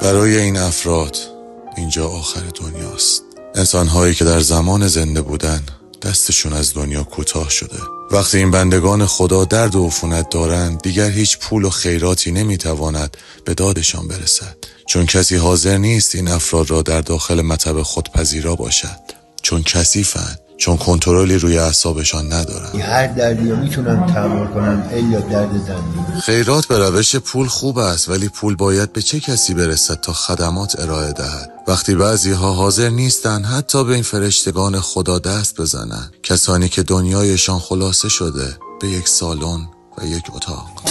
برای این افراد اینجا آخر دنیاست. انسان‌هایی که در زمان زنده بودن دستشون از دنیا کوتاه شده. وقتی این بندگان خدا درد و عفونت دارند، دیگر هیچ پول و خیراتی نمیتواند به دادشان برسد، چون کسی حاضر نیست این افراد را در داخل مطب خود پذیرا باشد، چون کثیفند، چون کنترلی روی اعصابشان ندارند. هر دردی رو میتونن تحمل کنن الا درد زندگی. خیرات به روش پول خوب است، ولی پول باید به چه کسی برسد تا خدمات ارائه دهد؟ وقتی بعضی ها حاضر نیستن حتی به این فرشتگان خدا دست بزنن، کسانی که دنیایشان خلاصه شده به یک سالن و یک اتاق.